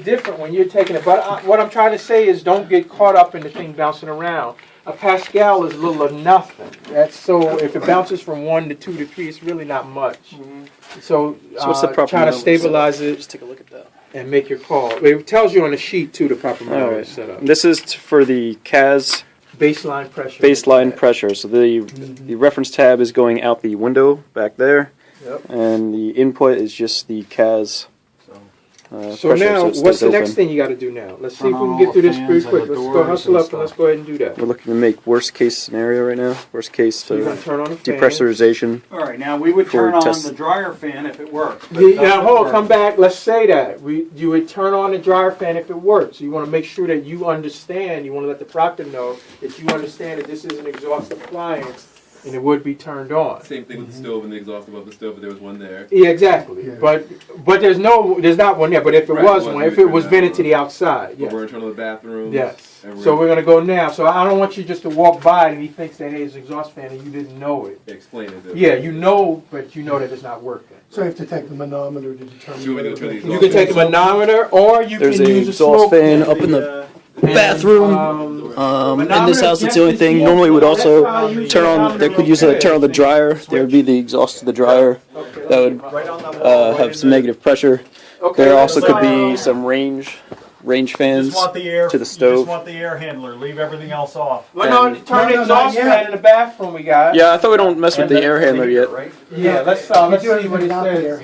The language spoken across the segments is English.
Different when you're taking it, but what I'm trying to say is don't get caught up in the thing bouncing around. A Pascal is little or nothing. That's so if it bounces from 1 to 2 to 3, it's really not much. So what's the proper trying to stabilize it? Just take a look at that. And make your call. It tells you on the sheet too the proper manometer setup. This is for the CAS baseline pressure. Baseline pressure. So the reference tab is going out the window back there, and the input is just the CAS. So now, what's the next thing you got to do now? Let's see if we can get through this pretty quick. Let's go hustle up and let's go ahead and do that. We're looking to make worst case scenario right now. Worst case turn on the depressurization. All right, now we would turn on the dryer fan if it works. Now hold on, come back. Let's say that you would turn on the dryer fan if it works. You want to make sure that you understand. You want to let the proctor know that you understand that this is an exhaust appliance. And it would be turned on. Same thing with the stove and the exhaust above the stove, but there was one there. Yeah, exactly. Yeah. But there's not one there. But if it was one, if it was vented to the outside, yes. We're in front of the bathroom. Yes. So we're gonna go now. So I don't want you just to walk by and he thinks that hey, it's an exhaust fan and you didn't know it. Explain it. Yeah, you know, but you know that it's not working. So you have to take the manometer to determine. You can take a manometer, or you can use a exhaust fan up in the bathroom. In this house, that's the only thing. Normally, would also turn on. They could use turn on the dryer. There would be the exhaust of the dryer that would have some negative pressure. There also could be some range fans to the stove. You just want the air handler. Leave everything else off. Well, no, turn the exhaust fan in the bathroom. We got. Yeah, I thought we don't mess with the air handler yet. Yeah, let's see what it says.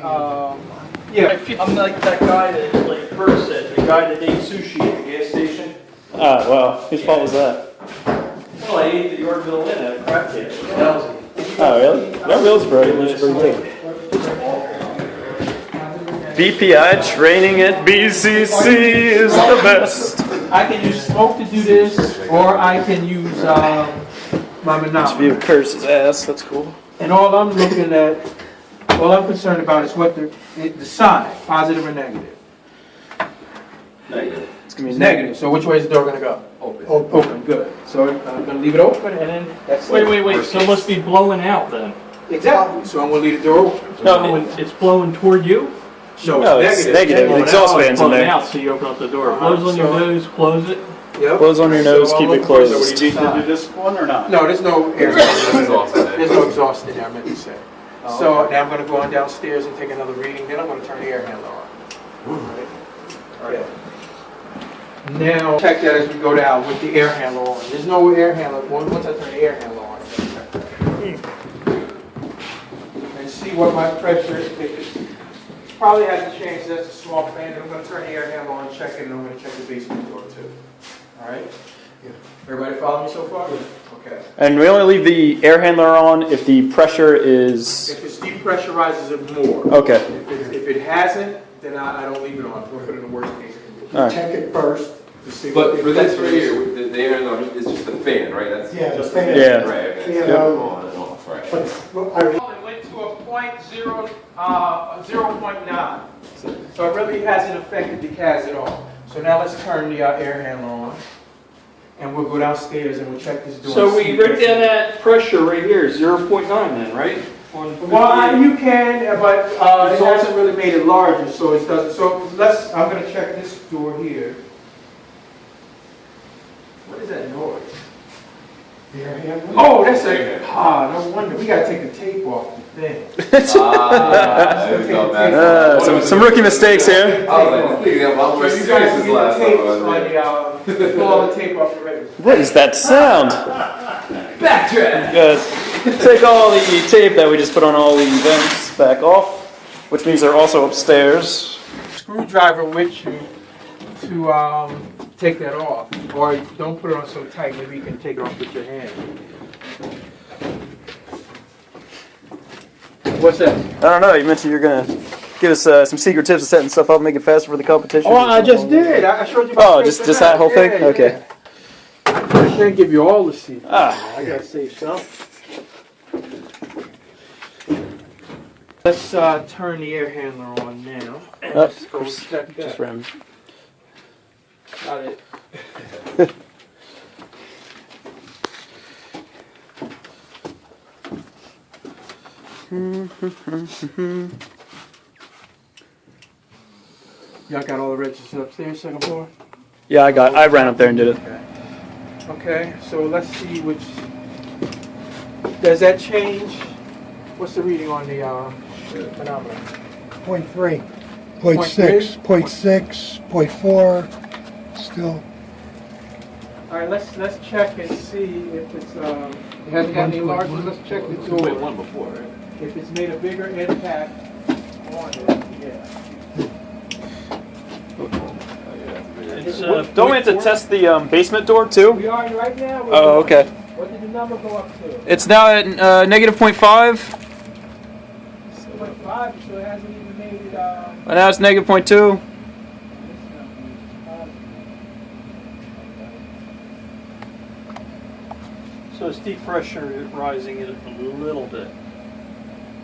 Yeah, I'm like that guy that, like Kurt said, the guy that ate sushi at the gas station. Ah, well, whose fault was that? Well, I ate the Yorkville Inn at a crab cake. Oh, really? That was pretty good. VPI training at BCC is the best. I can use smoke to do this, or I can use my manometer. This view of Kurtz's ass, that's cool. And all I'm looking at, all I'm concerned about is what the sign, positive or negative. Negative. It's going to be negative. So which way is the door going to go? Open. Open, good. So I'm going to leave it open, and then that's it. Wait. So it must be blowing out then. Exactly. So I'm going to leave the door open. No, it's blowing toward you? No, it's negative. The exhaust fan's in there. Out, so you open up the door. Close on your nose, close it. Yep. Close on your nose, keep it closed. So do you need to do this one or not? No, there's no air. There's no exhaust in there, I meant to say. So now I'm going to go on downstairs and take another reading. Then I'm going to turn the air handler on. All right. Now check that as we go down with the air handler on. There's no air handler. Once I turn the air handler on, check that. And see what my pressure is. It probably hasn't changed. That's a small fan. I'm going to turn the air handler on, check it, and I'm going to check the basement door too. All right. Yeah. Everybody follow me so far? Okay. And we only leave the air handler on if the pressure is... If it depressurizes it more. Okay. If it hasn't, then I don't leave it on. We'll put it in the worst case condition. All right. Check it first to see. But for this right here, the air handler is just the fan, right? That's just fan. Yeah. Right. Okay. Fan On and off. Right. It went to a 0.9. So it really hasn't affected the CAS at all. So now let's turn the air handler on. And we'll go downstairs and we'll check this door. So we write down that pressure right here, 0.9 then, right? Well, you can, but it hasn't really made it larger, so it doesn't. So I'm going to check this door here. What is that noise? The air handler? Oh, that's no wonder. We got to take the tape off the thing. There we go, man. Some rookie mistakes here. I was like, this thing got a lot more So you serious guys this get last the time I tapes was on there. the, pull all the tape off the record. What is that sound? Backtrack. Good. Take all the tape that we just put on all the vents back off, which means they're also upstairs. Screwdriver with you to take that off, or don't put it on so tight. Maybe you can take it off with your hand. What's that? I don't know. You mentioned you're gonna give us some secret tips to setting stuff up, make it faster for the competition. Oh, I just did. I showed you. Oh, just that whole thing. Yeah, okay. Yeah. I can't give you all the secrets. Ah. I gotta save some. Let's turn the air handler on now. Let's go check that. Just ram. Got it. Y'all got all the registers upstairs, second floor? Yeah, I ran up there and did it. Okay, so let's see which, does that change? What's the reading on the manometer? 0.3, 0.6, 0.6, 0.4, still. All right, let's check and see if it's, it hasn't got any larger, let's check the door. One before, right? If it's made a bigger impact on it, yeah. Don't we have to test the basement door too? We are right now. Oh, okay. What did the number go up to? It's now at negative 0.5, 0.5, so it hasn't even made it, and now it's negative 0.2. So it's deep pressure rising it a little bit.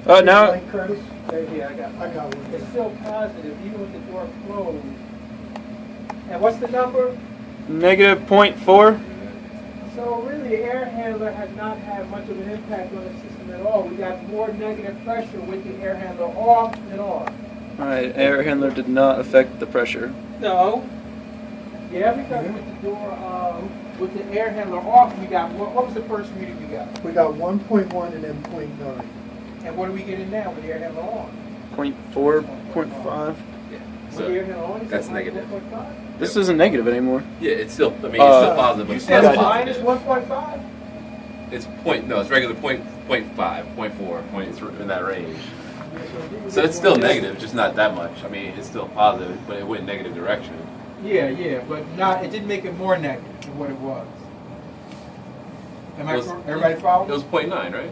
Now, Right, Curtis? Right here, I got one. It's still positive, even with the door closed. And what's the number? negative 0.4. So really, the air handler has not had much of an impact on the system at all. We got more negative pressure with the air handler off than on. Alright, air handler did not affect the pressure. No. Yeah, because with the door, with the air handler off, we got, what was the first reading we got? We got 1.1 and then 0.9. And what are we getting now with the air handler on? 0.4, 0.5. With the air handler on, is That's it negative. 1.5? This isn't negative anymore. Yeah, it's still, I mean, it's still positive, but You it's said not it's minus positive. 1.5? It's it's regular point 0.5, 0.4, in that range. So it's still negative, just not that much. I mean, it's still positive, but it went negative direction. Yeah, but not, it didn't make it more negative than what it was. Am I, It was- everybody follow? It was 0.9, right?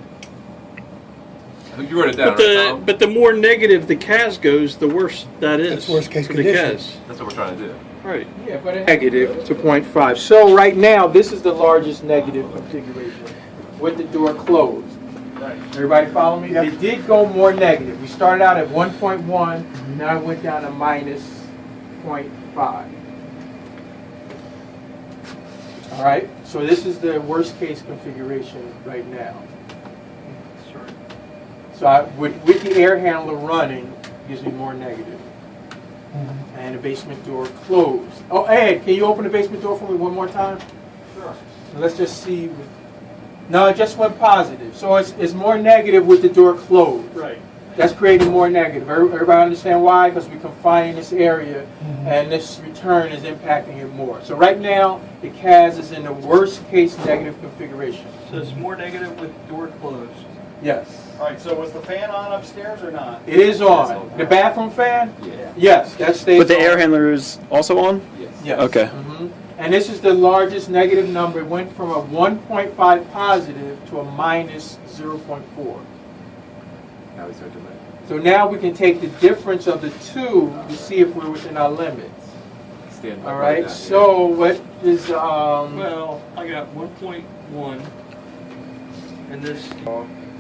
I think you wrote it down, right, But the more negative the CAS goes, the worse that is. That's worst case for the condition. CAS. That's what we're trying to do. Right. Yeah, but it's negative to 0.5. So right now, this is the largest negative configuration with the door closed. Right. Everybody follow me? Yep. It did go more negative. We started out at 1.1, now it went down to minus 0.5. All right, so this is the worst case configuration right now. So with the air handler running, it gives me more negative. And the basement door closed. Oh, Ed, can you open the basement door for me one more time? Sure. Let's just see. No, it just went positive. So it's more negative with the door closed. Right. That's creating more negative. Everybody understand why? Because we confine this area, and this return is impacting it more. So right now, the CAS is in the worst case negative configuration. So it's more negative with door closed. Yes. All right, so was the fan on upstairs or not? It is on. The bathroom fan? Yeah. Yes, that stays But the air on. handler is also on? Yes. Yes. Okay. Mhm. And this is the largest negative number. It went from a 1.5 positive to a minus 0.4. Now we start doing that. So now we can take the difference of the two to see if we're within our limits. Stand All up right. down, So what is Well, I got 1.1, and this.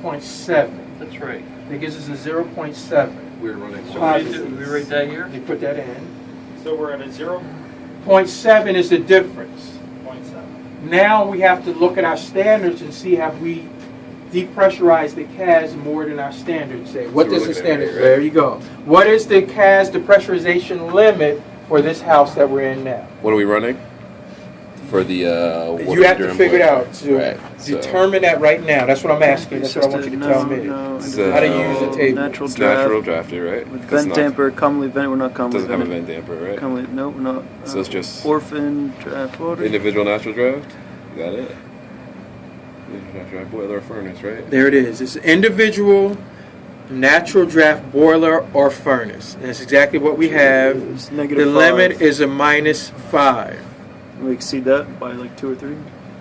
0.7? That's right. That gives us a 0.7. yeah. We're running. So we need to, we write that here. You put that in. So we're at a 0.7. 0.7 is the difference. Now we have to look at our standards and see have we depressurized the CAS more than our standards say. What So we're does the looking at standard it, say? right? There you go. What is the CAS depressurization limit for this house that we're in now? What are we running? For the You have to figure it out to Right, so- determine that right now. That's what I'm asking. That's what I want you to tell me. No, How to use the table. Natural It's draft. natural drafted, right? With It's vent not- damper, commonly vented. We're not commonly Doesn't have a vented. vent damper, right? Commonly, no, we're not. So it's just Orphan draft water. individual natural draft. Is that it? Individual natural draft boiler or furnace, right? There it is. It's individual natural draft boiler or furnace. And that's exactly what we have. It's The negative limit 5. is a minus 5. We exceed that by like 2 or 3.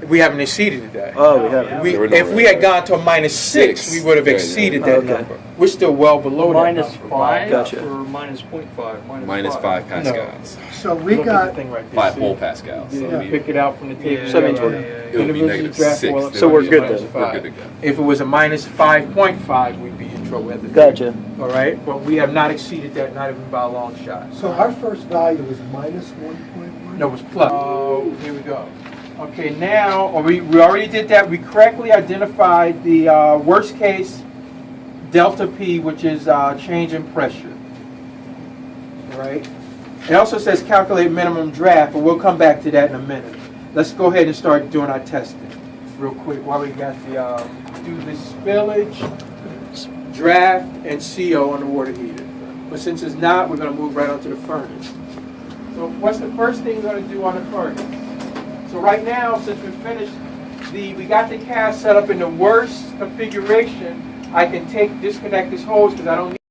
We haven't exceeded that. Oh, we have. We, So we're not if we right. had gone to a minus 6, we would have Yeah, yeah. exceeded Oh, that okay. number. We're still well below Minus that number. 5 Gotcha. or minus 0.5? Minus 5 pascals. So we Look at the got, thing right there. 5 See? whole pascals. So You it'll be- pick it out from the table. So that means Yeah, we're- yeah, It yeah. would be Individual negative draft 6. boiler, So we're minus good minus then. We're 5. good to go. If it was a minus 5.5, we'd be in trouble at the Gotcha. All right, but we have not exceeded that, not even by a long shot. so our first value was minus 1.1? No, it was plus. Here we go. Okay, now, we already did that. We correctly identified the worst case delta P, which is change in pressure. All right? It also says calculate minimum draft, but we'll come back to that in a minute. Let's go ahead and start doing our testing real quick while we got the do the spillage, draft, and CO on the water heater. But since it's not, we're going to move right on to the furnace. So what's the first thing we're going to do on the furnace? So right now, since we finished we got the cast set up in the worst configuration, I can disconnect this hose because I don't need